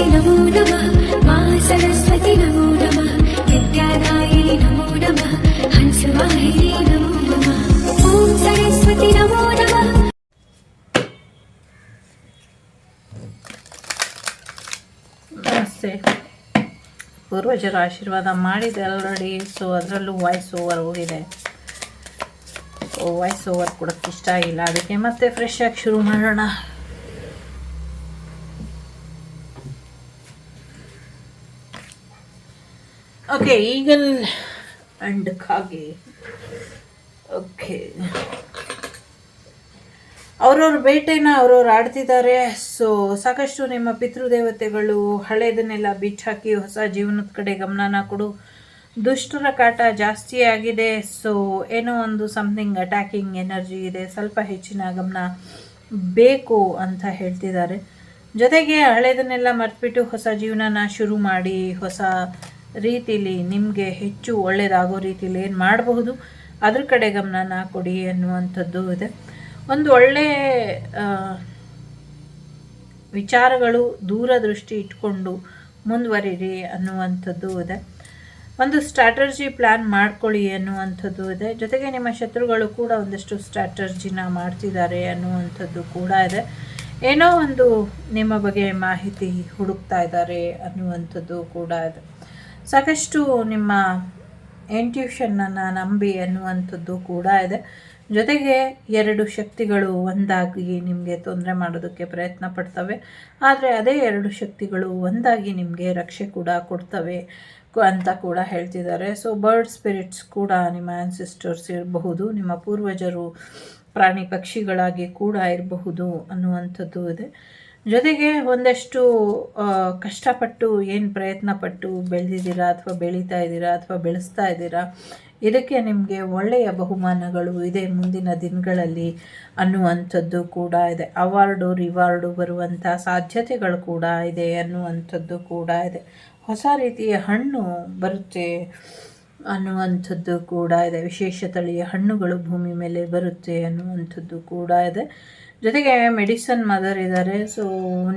नमो नमः मा सरस्वती नमो नमः विद्यादायिनी नमो नमः हंसवाहिनी नमो नमः ॐ सरस्वती नमो नमः। ನಮಸ್ತೆ. ಪೂರ್ವಜರ ಆಶೀರ್ವಾದ ಮಾಡಿದೆ ಆಲ್ರೆಡಿ. ಸೊ ಅದರಲ್ಲೂ ವಾಯ್ಸ್ ಓವರ್ ಹೋಗಿದೆ. ವಾಯ್ಸ್ ಓವರ್ ಕೊಡೋಕ್ಕೆ ಇಷ್ಟ ಆಗಿಲ್ಲ, ಅದಕ್ಕೆ ಮತ್ತೆ ಫ್ರೆಶ್ ಆಗಿ ಶುರು ಮಾಡೋಣ. ಓಕೆ, ಈಗಲ್ ಆ್ಯಂಡ್ ಕಾಗೆ. ಓಕೆ, ಅವ್ರವ್ರ ಬೇಟೆನ ಅವ್ರವ್ರು ಆಡ್ತಿದ್ದಾರೆ. ಸೊ ಸಾಕಷ್ಟು ನಿಮ್ಮ ಪಿತೃದೇವತೆಗಳು ಹಳೇದನ್ನೆಲ್ಲ ಬಿಚ್ಚಾಕಿ ಹೊಸ ಜೀವನದ ಕಡೆ ಗಮನನ ಕೊಡು. ದುಷ್ಟರ ಕಾಟ ಜಾಸ್ತಿ ಆಗಿದೆ. ಸೊ ಏನೋ ಒಂದು ಸಮಥಿಂಗ್ ಅಟ್ಯಾಕಿಂಗ್ ಎನರ್ಜಿ ಇದೆ, ಸ್ವಲ್ಪ ಹೆಚ್ಚಿನ ಗಮನ ಬೇಕು ಅಂತ ಹೇಳ್ತಿದ್ದಾರೆ. ಜೊತೆಗೆ ಹಳೇದನ್ನೆಲ್ಲ ಮರ್ತ್ಬಿಟ್ಟು ಹೊಸ ಜೀವನನ ಶುರು ಮಾಡಿ ಹೊಸ ರೀತಿಲಿ ನಿಮಗೆ ಹೆಚ್ಚು ಒಳ್ಳೆಯದಾಗೋ ರೀತಿಲಿ ಏನು ಮಾಡಬಹುದು ಅದ್ರ ಕಡೆ ಗಮನನ ಕೊಡಿ ಅನ್ನುವಂಥದ್ದು ಇದೆ. ಒಂದು ಒಳ್ಳೆ ವಿಚಾರಗಳು ದೂರದೃಷ್ಟಿ ಇಟ್ಕೊಂಡು ಮುಂದುವರಿರಿ ಅನ್ನುವಂಥದ್ದು ಇದೆ. ಒಂದು ಸ್ಟ್ರಾಟರ್ಜಿ ಪ್ಲ್ಯಾನ್ ಮಾಡ್ಕೊಳ್ಳಿ ಅನ್ನುವಂಥದ್ದು ಇದೆ. ಜೊತೆಗೆ ನಿಮ್ಮ ಶತ್ರುಗಳು ಕೂಡ ಒಂದಷ್ಟು ಸ್ಟ್ರಾಟರ್ಜಿನ ಮಾಡ್ತಿದ್ದಾರೆ ಅನ್ನುವಂಥದ್ದು ಕೂಡ ಇದೆ. ಏನೋ ಒಂದು ನಿಮ್ಮ ಬಗ್ಗೆ ಮಾಹಿತಿ ಹುಡುಕ್ತಾ ಇದ್ದಾರೆ ಅನ್ನುವಂಥದ್ದು ಕೂಡ ಇದೆ. ಸಾಕಷ್ಟು ನಿಮ್ಮ ಇಂಟ್ಯೂಷನ್ನನ್ನು ನಂಬಿ ಅನ್ನುವಂಥದ್ದು ಕೂಡ ಇದೆ. ಜೊತೆಗೆ ಎರಡು ಶಕ್ತಿಗಳು ಒಂದಾಗಿ ನಿಮಗೆ ತೊಂದರೆ ಮಾಡೋದಕ್ಕೆ ಪ್ರಯತ್ನ ಪಡ್ತವೆ, ಆದರೆ ಅದೇ ಎರಡು ಶಕ್ತಿಗಳು ಒಂದಾಗಿ ನಿಮಗೆ ರಕ್ಷೆ ಕೂಡ ಕೊಡ್ತವೆ ಅಂತ ಕೂಡ ಹೇಳ್ತಿದ್ದಾರೆ. ಸೊ ಬರ್ಡ್ ಸ್ಪಿರಿಟ್ಸ್ ಕೂಡ ನಿಮ್ಮ ಆನ್ಸಿಸ್ಟರ್ಸ್ ಇರಬಹುದು, ನಿಮ್ಮ ಪೂರ್ವಜರು ಪ್ರಾಣಿ ಪಕ್ಷಿಗಳಾಗಿ ಕೂಡ ಇರಬಹುದು ಅನ್ನುವಂಥದ್ದು ಇದೆ. ಜೊತೆಗೆ ಒಂದಷ್ಟು ಕಷ್ಟಪಟ್ಟು ಏನು ಪ್ರಯತ್ನಪಟ್ಟು ಬೆಳೆದಿದ್ದೀರಾ ಅಥವಾ ಬೆಳೀತಾ ಇದ್ದೀರಾ ಅಥವಾ ಬೆಳೆಸ್ತಾ ಇದ್ದೀರಾ, ಇದಕ್ಕೆ ನಿಮಗೆ ಒಳ್ಳೆಯ ಬಹುಮಾನಗಳು ಇದೆ ಮುಂದಿನ ದಿನಗಳಲ್ಲಿ ಅನ್ನುವಂಥದ್ದು ಕೂಡ ಇದೆ. ಅವಾರ್ಡು ರಿವಾರ್ಡು ಬರುವಂಥ ಸಾಧ್ಯತೆಗಳು ಕೂಡ ಇದೆ ಅನ್ನುವಂಥದ್ದು ಕೂಡ ಇದೆ. ಹೊಸ ರೀತಿಯ ಹಣ್ಣು ಬರುತ್ತೆ ಅನ್ನುವಂಥದ್ದು ಕೂಡ ಇದೆ. ವಿಶೇಷ ತಳಿಯ ಹಣ್ಣುಗಳು ಭೂಮಿ ಮೇಲೆ ಬರುತ್ತೆ ಅನ್ನುವಂಥದ್ದು ಕೂಡ ಇದೆ. ಜೊತೆಗೆ ಮೆಡಿಸನ್ ಮದರ್ ಇದ್ದಾರೆ. ಸೊ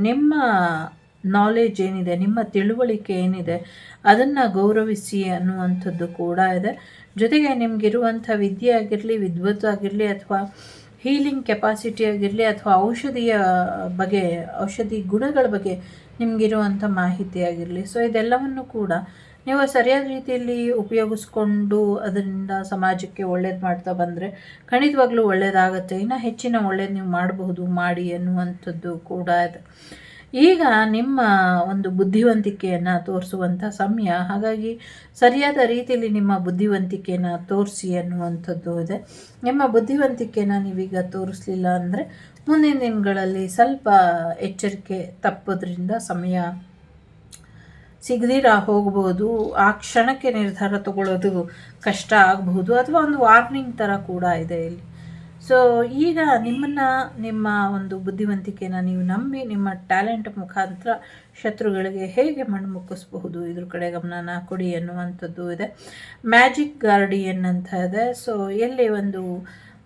ನಿಮ್ಮ ನಾಲೆಜ್ ಏನಿದೆ, ನಿಮ್ಮ ತಿಳುವಳಿಕೆ ಏನಿದೆ ಅದನ್ನು ಗೌರವಿಸಿ ಅನ್ನುವಂಥದ್ದು ಕೂಡ ಇದೆ. ಜೊತೆಗೆ ನಿಮಗಿರುವಂಥ ವಿದ್ಯೆ ಆಗಿರಲಿ, ವಿದ್ವತ್ತಾಗಿರಲಿ, ಅಥವಾ ಹೀಲಿಂಗ್ ಕೆಪಾಸಿಟಿ ಆಗಿರಲಿ, ಅಥವಾ ಔಷಧಿಯ ಬಗ್ಗೆ, ಔಷಧಿ ಗುಣಗಳ ಬಗ್ಗೆ ನಿಮಗಿರುವಂಥ ಮಾಹಿತಿ ಆಗಿರಲಿ, ಸೊ ಇದೆಲ್ಲವನ್ನು ಕೂಡ ನೀವು ಸರಿಯಾದ ರೀತಿಯಲ್ಲಿ ಉಪಯೋಗಿಸ್ಕೊಂಡು ಅದರಿಂದ ಸಮಾಜಕ್ಕೆ ಒಳ್ಳೇದು ಮಾಡ್ತಾ ಬಂದರೆ ಖಂಡಿತವಾಗ್ಲೂ ಒಳ್ಳೆಯದಾಗುತ್ತೆ. ಇನ್ನು ಹೆಚ್ಚಿನ ಒಳ್ಳೇದು ನೀವು ಮಾಡಬಹುದು, ಮಾಡಿ ಅನ್ನುವಂಥದ್ದು ಕೂಡ ಇದೆ. ಈಗ ನಿಮ್ಮ ಒಂದು ಬುದ್ಧಿವಂತಿಕೆಯನ್ನು ತೋರಿಸುವಂಥ ಸಮಯ, ಹಾಗಾಗಿ ಸರಿಯಾದ ರೀತಿಯಲ್ಲಿ ನಿಮ್ಮ ಬುದ್ಧಿವಂತಿಕೆಯನ್ನು ತೋರಿಸಿ ಅನ್ನುವಂಥದ್ದು ಇದೆ. ನಿಮ್ಮ ಬುದ್ಧಿವಂತಿಕೆಯನ್ನು ನೀವೀಗ ತೋರಿಸಲಿಲ್ಲ ಅಂದರೆ ಮುಂದಿನ ದಿನಗಳಲ್ಲಿ ಸ್ವಲ್ಪ ಎಚ್ಚರಿಕೆ ತಪ್ಪೋದ್ರಿಂದ ಸಮಯ ಸಿಗದಿರ ಹೋಗ್ಬೋದು. ಆ ಕ್ಷಣಕ್ಕೆ ನಿರ್ಧಾರ ತಗೊಳ್ಳೋದು ಕಷ್ಟ ಆಗಬಹುದು, ಅಥವಾ ಒಂದು ವಾರ್ನಿಂಗ್ ಥರ ಕೂಡ ಇದೆ ಇಲ್ಲಿ. ಸೊ ಈಗ ನಿಮ್ಮ ಒಂದು ಬುದ್ಧಿವಂತಿಕೆನ ನೀವು ನಂಬಿ ನಿಮ್ಮ ಟ್ಯಾಲೆಂಟ್ ಮುಖಾಂತರ ಶತ್ರುಗಳಿಗೆ ಹೇಗೆ ಮಣ್ಣುಮುಕ್ಕಿಸಬಹುದು ಇದ್ರ ಕಡೆ ಗಮನನ ಕೊಡಿ ಅನ್ನುವಂಥದ್ದು ಇದೆ. ಮ್ಯಾಜಿಕ್ ಗಾರ್ಡಿಯನ್ ಅಂತ ಇದೆ. ಸೊ ಎಲ್ಲಿ ಒಂದು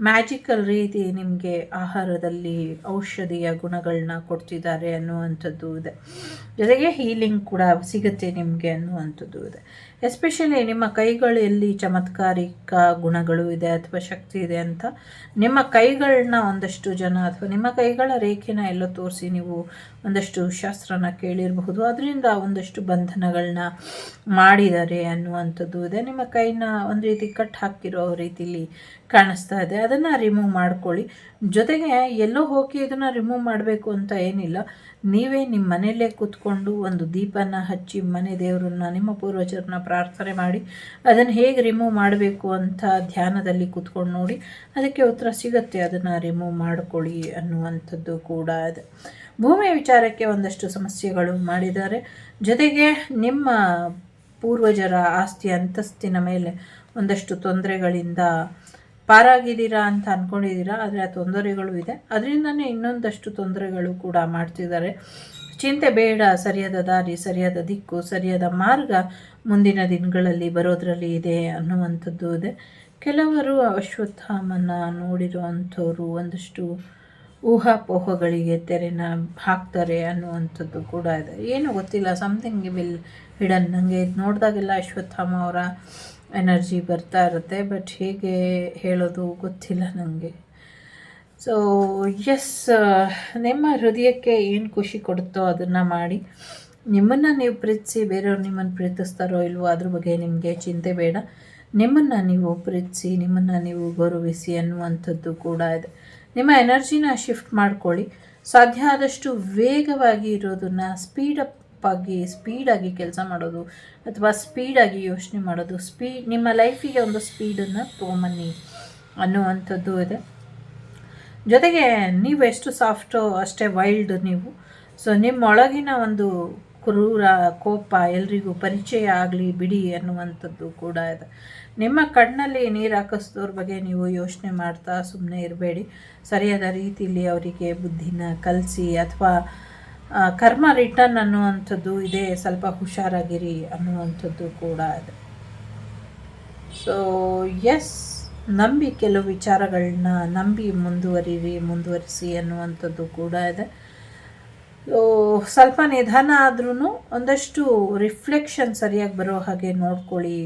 ಮ್ಯಾಜಿಕಲ್ ರೀತಿ ನಿಮಗೆ ಆಹಾರದಲ್ಲಿ ಔಷಧಿಯ ಗುಣಗಳನ್ನ ಕೊಡ್ತಿದ್ದಾರೆ ಅನ್ನುವಂಥದ್ದು ಇದೆ. ಜೊತೆಗೆ ಹೀಲಿಂಗ್ ಕೂಡ ಸಿಗುತ್ತೆ ನಿಮಗೆ ಅನ್ನುವಂಥದ್ದು ಇದೆ. ಎಸ್ಪೆಷಲಿ ನಿಮ್ಮ ಕೈಗಳಲ್ಲಿ ಚಮತ್ಕಾರಿಕ ಗುಣಗಳು ಇದೆ ಅಥವಾ ಶಕ್ತಿ ಇದೆ ಅಂತ ನಿಮ್ಮ ಕೈಗಳನ್ನ ಒಂದಷ್ಟು ಜನ ಅಥವಾ ನಿಮ್ಮ ಕೈಗಳ ರೇಖೆನ ಎಲ್ಲೋ ತೋರಿಸಿ ನೀವು ಒಂದಷ್ಟು ಶಾಸ್ತ್ರನ ಕೇಳಿರಬಹುದು. ಅದರಿಂದ ಒಂದಷ್ಟು ಬಂಧನಗಳನ್ನ ಮಾಡಿದ್ದಾರೆ ಅನ್ನುವಂಥದ್ದು ಇದೆ. ನಿಮ್ಮ ಕೈನ ಒಂದು ರೀತಿ ಕಟ್ ಹಾಕಿರೋ ರೀತಿಲಿ ಕಾಣಿಸ್ತಾ ಇದೆ, ಅದನ್ನು ರಿಮೂವ್ ಮಾಡ್ಕೊಳ್ಳಿ. ಜೊತೆಗೆ ಎಲ್ಲೋ ಹೋಗಿ ಇದನ್ನು ರಿಮೂವ್ ಮಾಡಬೇಕು ಅಂತ ಏನಿಲ್ಲ, ನೀವೇ ನಿಮ್ಮ ಮನೆಯಲ್ಲೇ ಕೂತ್ಕೊಂಡು ಒಂದು ದೀಪನ ಹಚ್ಚಿ ಮನೆ ದೇವರನ್ನ, ನಿಮ್ಮ ಪೂರ್ವಜರನ್ನ ಪ್ರಾರ್ಥನೆ ಮಾಡಿ ಅದನ್ನು ಹೇಗೆ ರಿಮೂವ್ ಮಾಡಬೇಕು ಅಂತ ಧ್ಯಾನದಲ್ಲಿ ಕೂತ್ಕೊಂಡು ನೋಡಿ, ಅದಕ್ಕೆ ಉತ್ತರ ಸಿಗುತ್ತೆ. ಅದನ್ನು ರಿಮೂವ್ ಮಾಡ್ಕೊಳ್ಳಿ ಅನ್ನುವಂಥದ್ದು ಕೂಡ ಇದೆ. ಭೂಮಿಯ ವಿಚಾರಕ್ಕೆ ಒಂದಷ್ಟು ಸಮಸ್ಯೆಗಳು ಮಾಡಿದ್ದಾರೆ. ಜೊತೆಗೆ ನಿಮ್ಮ ಪೂರ್ವಜರ ಆಸ್ತಿ ಅಂತಸ್ತಿನ ಮೇಲೆ ಒಂದಷ್ಟು ತೊಂದರೆಗಳಿಂದ ಪಾರಾಗಿದ್ದೀರಾ ಅಂತ ಅಂದ್ಕೊಂಡಿದ್ದೀರಾ, ಆದರೆ ಆ ತೊಂದರೆಗಳು ಇದೆ. ಅದರಿಂದನೇ ಇನ್ನೊಂದಷ್ಟು ತೊಂದರೆಗಳು ಕೂಡ ಮಾಡ್ತಿದ್ದಾರೆ. ಚಿಂತೆ ಬೇಡ, ಸರಿಯಾದ ದಾರಿ, ಸರಿಯಾದ ದಿಕ್ಕು, ಸರಿಯಾದ ಮಾರ್ಗ ಮುಂದಿನ ದಿನಗಳಲ್ಲಿ ಬರೋದರಲ್ಲಿ ಇದೆ ಅನ್ನುವಂಥದ್ದು ಇದೆ. ಕೆಲವರು ಅಶ್ವತ್ಥಾಮನ ನೋಡಿರುವಂಥವ್ರು ಒಂದಷ್ಟು ಊಹಾಪೋಹಗಳಿಗೆ ತೆರೆನ ಹಾಕ್ತಾರೆ ಅನ್ನುವಂಥದ್ದು ಕೂಡ ಇದೆ. ಏನು ಗೊತ್ತಿಲ್ಲ, ಸಮಥಿಂಗ್ ವಿಲ್ ಹಿಡನ್. ನನಗೆ ಇದು ನೋಡಿದಾಗೆಲ್ಲ ಅಶ್ವತ್ಥಾಮ ಅವರ ಎನರ್ಜಿ ಬರ್ತಾ ಇರುತ್ತೆ, ಬಟ್ ಹೇಗೆ ಹೇಳೋದು ಗೊತ್ತಿಲ್ಲ ನನಗೆ. ಸೊ ಎಸ್, ನಿಮ್ಮ ಹೃದಯಕ್ಕೆ ಏನು ಖುಷಿ ಕೊಡುತ್ತೋ ಅದನ್ನು ಮಾಡಿ. ನಿಮ್ಮನ್ನು ನೀವು ಪ್ರೀತಿಸಿ, ಬೇರೆಯವ್ರು ನಿಮ್ಮನ್ನು ಪ್ರೀತಿಸ್ತಾರೋ ಇಲ್ವೋ ಅದ್ರ ಬಗ್ಗೆ ನಿಮಗೆ ಚಿಂತೆ ಬೇಡ. ನಿಮ್ಮನ್ನು ನೀವು ಪ್ರೀತಿಸಿ, ನಿಮ್ಮನ್ನು ನೀವು ಗೌರವಿಸಿ ಅನ್ನುವಂಥದ್ದು ಕೂಡ ಇದೆ. ನಿಮ್ಮ ಎನರ್ಜಿನ ಶಿಫ್ಟ್ ಮಾಡ್ಕೊಳ್ಳಿ. ಸಾಧ್ಯ ಆದಷ್ಟು ವೇಗವಾಗಿ ಇರೋದನ್ನು ಸ್ಪೀಡಾಗಿ ಕೆಲಸ ಮಾಡೋದು ಅಥವಾ ಸ್ಪೀಡಾಗಿ ಯೋಚನೆ ಮಾಡೋದು, ನಿಮ್ಮ ಲೈಫಿಗೆ ಒಂದು ಸ್ಪೀಡನ್ನು ತೊಗೊಂಬನ್ನಿ ಅನ್ನುವಂಥದ್ದು ಇದೆ. ಜೊತೆಗೆ ನೀವು ಎಷ್ಟು ಸಾಫ್ಟೋ ಅಷ್ಟೇ ವೈಲ್ಡ್ ನೀವು. ಸೊ ನಿಮ್ಮೊಳಗಿನ ಒಂದು ಕ್ರೂರ ಕೋಪ ಎಲ್ರಿಗೂ ಪರಿಚಯ ಆಗಲಿ ಬಿಡಿ ಅನ್ನುವಂಥದ್ದು ಕೂಡ ಇದೆ. ನಿಮ್ಮ ಕಣ್ಣಲ್ಲಿ ನೀರು ಹಾಕಿಸಿದವ್ರ ಬಗ್ಗೆ ನೀವು ಯೋಚನೆ ಮಾಡ್ತಾ ಸುಮ್ಮನೆ ಇರಬೇಡಿ. ಸರಿಯಾದ ರೀತಿಯಲ್ಲಿ ಅವರಿಗೆ ಬುದ್ಧಿನ ಕಲಿಸಿ, ಅಥವಾ ಕರ್ಮ ರಿಟರ್ನ್ ಅನ್ನುವಂಥದ್ದು ಇದೆ, ಸ್ವಲ್ಪ ಹುಷಾರಾಗಿರಿ ಅನ್ನುವಂಥದ್ದು ಕೂಡ ಇದೆ. ಸೊ ಎಸ್, ನಂಬಿ ಕೆಲವು ವಿಚಾರಗಳನ್ನ ನಂಬಿ ಮುಂದುವರಿಸಿ ಅನ್ನುವಂಥದ್ದು ಕೂಡ ಇದೆ. ಸ್ವಲ್ಪ ನಿಧಾನ ಆದ್ರೂ ಒಂದಷ್ಟು ರಿಫ್ಲೆಕ್ಷನ್ ಸರಿಯಾಗಿ ಬರೋ ಹಾಗೆ ನೋಡ್ಕೊಳ್ಳಿ,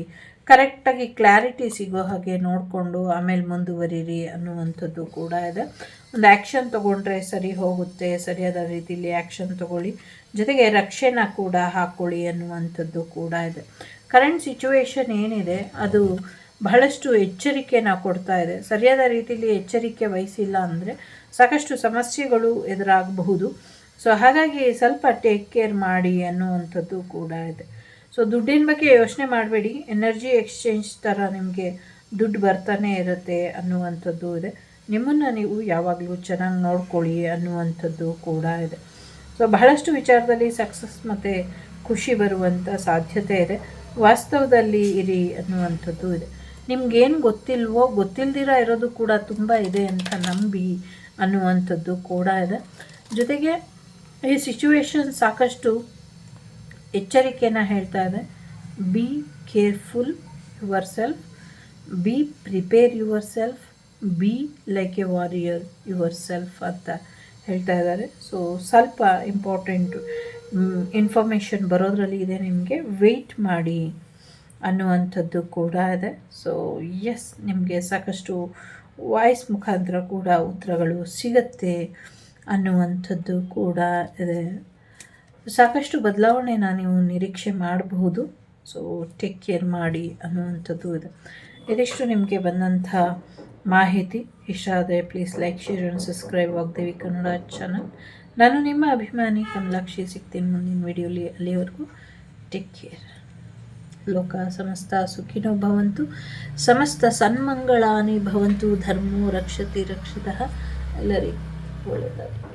ಕರೆಕ್ಟಾಗಿ ಕ್ಲಾರಿಟಿ ಸಿಗೋ ಹಾಗೆ ನೋಡಿಕೊಂಡು ಆಮೇಲೆ ಮುಂದುವರಿರಿ ಅನ್ನುವಂಥದ್ದು ಕೂಡ ಇದೆ. ಒಂದು ಆ್ಯಕ್ಷನ್ ತೊಗೊಂಡ್ರೆ ಸರಿ ಹೋಗುತ್ತೆ, ಸರಿಯಾದ ರೀತಿಯಲ್ಲಿ ಆ್ಯಕ್ಷನ್ ತೊಗೊಳ್ಳಿ. ಜೊತೆಗೆ ರಕ್ಷೆನ ಕೂಡ ಹಾಕ್ಕೊಳ್ಳಿ ಅನ್ನುವಂಥದ್ದು ಕೂಡ ಇದೆ. ಕರೆಂಟ್ ಸಿಚುವೇಶನ್ ಏನಿದೆ ಅದು ಬಹಳಷ್ಟು ಎಚ್ಚರಿಕೆನ ಕೊಡ್ತಾ ಇದೆ. ಸರಿಯಾದ ರೀತಿಯಲ್ಲಿ ಎಚ್ಚರಿಕೆ ವಹಿಸಿಲ್ಲ ಅಂದರೆ ಸಾಕಷ್ಟು ಸಮಸ್ಯೆಗಳು ಎದುರಾಗಬಹುದು. ಸೊ ಹಾಗಾಗಿ ಸ್ವಲ್ಪ ಟೇಕ್ ಕೇರ್ ಮಾಡಿ ಅನ್ನುವಂಥದ್ದು ಕೂಡ ಇದೆ. ಸೊ ದುಡ್ಡಿನ ಬಗ್ಗೆ ಯೋಚನೆ ಮಾಡಬೇಡಿ, ಎನರ್ಜಿ ಎಕ್ಸ್ಚೇಂಜ್ ಥರ ನಿಮಗೆ ದುಡ್ಡು ಬರ್ತಾನೆ ಇರುತ್ತೆ ಅನ್ನುವಂಥದ್ದು ಇದೆ. ನಿಮ್ಮನ್ನು ನೀವು ಯಾವಾಗಲೂ ಚೆನ್ನಾಗಿ ನೋಡ್ಕೊಳ್ಳಿ ಅನ್ನುವಂಥದ್ದು ಕೂಡ ಇದೆ. ಸೊ ಬಹಳಷ್ಟು ವಿಚಾರದಲ್ಲಿ ಸಕ್ಸಸ್ ಮತ್ತು ಖುಷಿ ಬರುವಂಥ ಸಾಧ್ಯತೆ ಇದೆ. ವಾಸ್ತವದಲ್ಲಿ ಇರಿ ಅನ್ನುವಂಥದ್ದು ಇದೆ. ನಿಮ್ಗೇನು ಗೊತ್ತಿಲ್ವೋ, ಗೊತ್ತಿಲ್ದಿರ ಇರೋದು ಕೂಡ ತುಂಬ ಇದೆ ಅಂತ ನಂಬಿ ಅನ್ನುವಂಥದ್ದು ಕೂಡ ಇದೆ. ಜೊತೆಗೆ ಈ ಸಿಚುವೇಶನ್ ಸಾಕಷ್ಟು ಎಚ್ಚರಿಕೆನ ಹೇಳ್ತಾ ಇದೆ. Be careful yourself, be prepare yourself, be like a warrior yourself ಅಂತ ಹೇಳ್ತಾ ಇದ್ದಾರೆ. ಸೊ ಸ್ವಲ್ಪ ಇಂಪಾರ್ಟೆಂಟ್ ಇನ್ಫಾರ್ಮೇಷನ್ ಬರೋದ್ರಲ್ಲಿ ಇದೆ, ನಿಮಗೆ ವೆಯ್ಟ್ ಮಾಡಿ ಅನ್ನುವಂಥದ್ದು ಕೂಡ ಇದೆ. ಸೊ ಎಸ್, ನಿಮಗೆ ಸಾಕಷ್ಟು ವಾಯ್ಸ್ ಮುಖಾಂತರ ಕೂಡ ಉತ್ತರಗಳು ಸಿಗತ್ತೆ ಅನ್ನುವಂಥದ್ದು ಕೂಡ ಇದೆ. ಸಾಕಷ್ಟು ಬದಲಾವಣೆನ ನೀವು ನಿರೀಕ್ಷೆ ಮಾಡಬಹುದು. ಸೊ ಟೇಕ್ ಕೇರ್ ಮಾಡಿ ಅನ್ನುವಂಥದ್ದು ಇದೆ. ಇದಿಷ್ಟು ನಿಮಗೆ ಬಂದಂಥ ಮಾಹಿತಿ. ಇಷ್ಟ ಆದರೆ please like, share and subscribe Vagdevi Kannada channel. ನಾನು ನಿಮ್ಮ ಅಭಿಮಾನಿ ಕಮಲಾಕ್ಷಿ. ಸಿಗ್ತೀನಿ ಮುಂದಿನ ವಿಡಿಯೋಲಿ. ಅಲ್ಲಿವರೆಗೂ ಟೇಕ್ ಕೇರ್. ಲೋಕ ಸಮಸ್ತ ಸುಖಿನೋ ಭವಂತು, ಸಮಸ್ತ ಸನ್ಮಂಗಳಾನಿ ಭವಂತು, ಧರ್ಮೋ ರಕ್ಷತಿ ರಕ್ಷಿತಃ. ಎಲ್ಲರಿಗೂ ಒಳ್ಳೆಯದಾಗಲಿ.